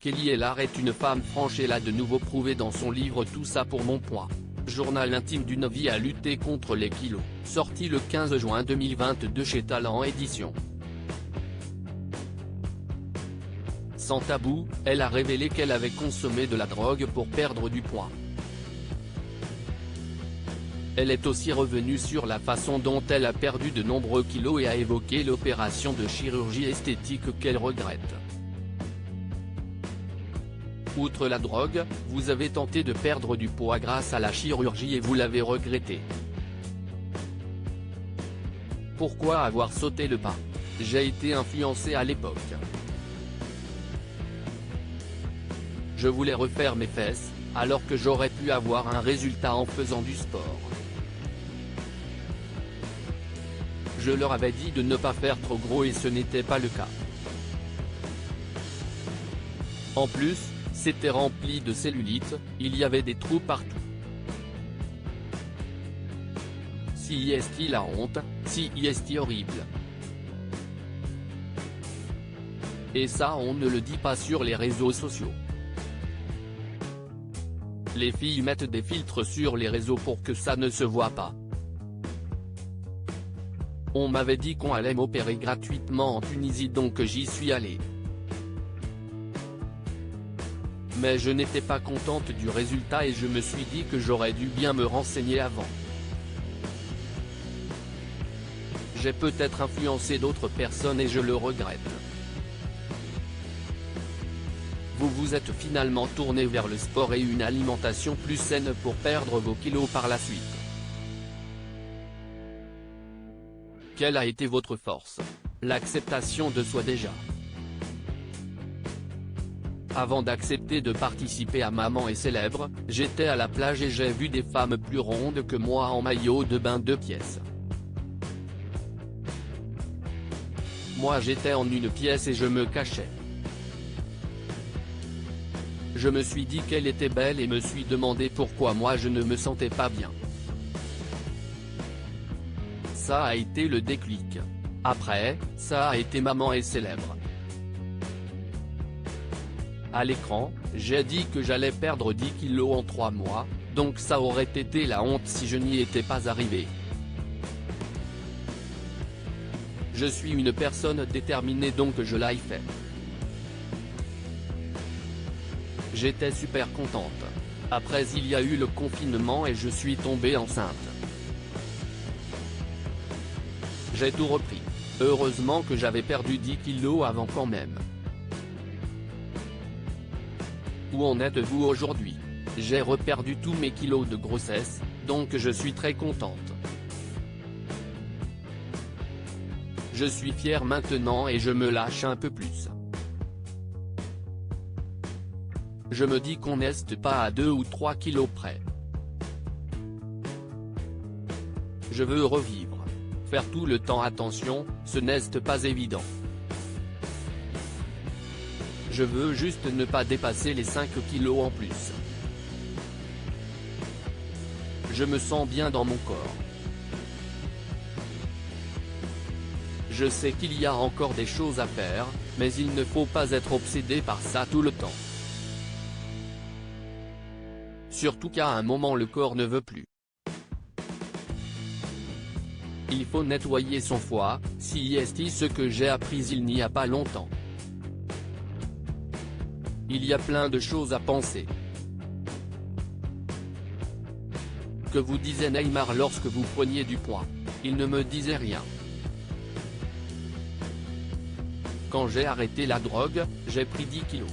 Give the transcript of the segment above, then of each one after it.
Kelly Ellard est une femme franche et l'a de nouveau prouvé dans son livre Tout ça pour mon poids. Journal intime d'une vie à lutter contre les kilos, sorti le 15 juin 2022 chez Talent Éditions. Sans tabou, elle a révélé qu'elle avait consommé de la drogue pour perdre du poids. Elle est aussi revenue sur la façon dont elle a perdu de nombreux kilos et a évoqué l'opération de chirurgie esthétique qu'elle regrette. Outre la drogue, vous avez tenté de perdre du poids grâce à la chirurgie et vous l'avez regretté. Pourquoi avoir sauté le pas? J'ai été influencé à l'époque. Je voulais refaire mes fesses, alors que j'aurais pu avoir un résultat en faisant du sport. Je leur avais dit de ne pas faire trop gros et ce n'était pas le cas. En plus, c'était rempli de cellulite, il y avait des trous partout. Si est-il la honte, si est-il horrible. Et ça on ne le dit pas sur les réseaux sociaux. Les filles mettent des filtres sur les réseaux pour que ça ne se voit pas. On m'avait dit qu'on allait m'opérer gratuitement en Tunisie donc j'y suis allé. Mais je n'étais pas contente du résultat et je me suis dit que j'aurais dû bien me renseigner avant. J'ai peut-être influencé d'autres personnes et je le regrette. Vous vous êtes finalement tourné vers le sport et une alimentation plus saine pour perdre vos kilos par la suite. Quelle a été votre force? L'acceptation de soi déjà. Avant d'accepter de participer à Maman est célèbre, j'étais à la plage et j'ai vu des femmes plus rondes que moi en maillot de bain 2 pièces. Moi j'étais en une pièce et je me cachais. Je me suis dit qu'elle était belle et me suis demandé pourquoi moi je ne me sentais pas bien. Ça a été le déclic. Après, ça a été Maman est célèbre. À l'écran, j'ai dit que j'allais perdre 10 kilos en 3 mois, donc ça aurait été la honte si je n'y étais pas arrivé. Je suis une personne déterminée donc je l'ai fait. J'étais super contente. Après il y a eu le confinement et je suis tombée enceinte. J'ai tout repris. Heureusement que j'avais perdu 10 kilos avant quand même. Où en êtes-vous aujourd'hui? J'ai reperdu tous mes kilos de grossesse, donc je suis très contente. Je suis fière maintenant et je me lâche un peu plus. Je me dis qu'on n'est pas à 2 ou 3 kilos près. Je veux revivre. Faire tout le temps attention, ce n'est pas évident. Je veux juste ne pas dépasser les 5 kilos en plus. Je me sens bien dans mon corps. Je sais qu'il y a encore des choses à faire, mais il ne faut pas être obsédé par ça tout le temps. Surtout qu'à un moment le corps ne veut plus. Il faut nettoyer son foie, si est ce que j'ai appris il n'y a pas longtemps. Il y a plein de choses à penser. Que vous disait Neymar lorsque vous preniez du poids? Il ne me disait rien. Quand j'ai arrêté la drogue, j'ai pris 10 kilos.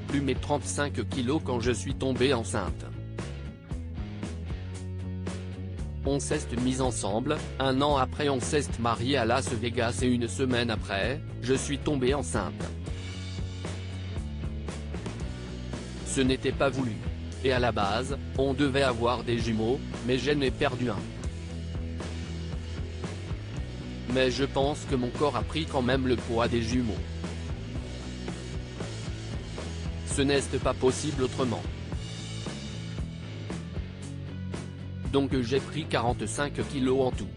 Plus mes 35 kilos quand je suis tombée enceinte. On s'est mis ensemble, 1 an après on s'est marié à Las Vegas et 1 semaine après, je suis tombée enceinte. Ce n'était pas voulu. Et à la base, on devait avoir des jumeaux, mais j'en ai perdu un. Mais je pense que mon corps a pris quand même le poids des jumeaux. Ce n'est pas possible autrement. Donc j'ai pris 45 kilos en tout.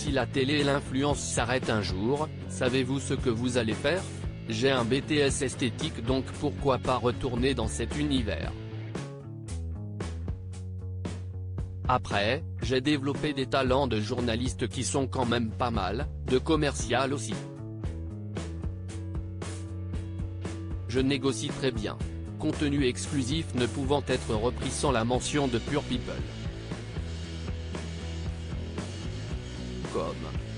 Si la télé et l'influence s'arrêtent un jour, savez-vous ce que vous allez faire? J'ai un BTS esthétique, donc pourquoi pas retourner dans cet univers. Après, j'ai développé des talents de journaliste qui sont quand même pas mal, de commercial aussi. Je négocie très bien. Contenu exclusif ne pouvant être repris sans la mention de Pure People. Comme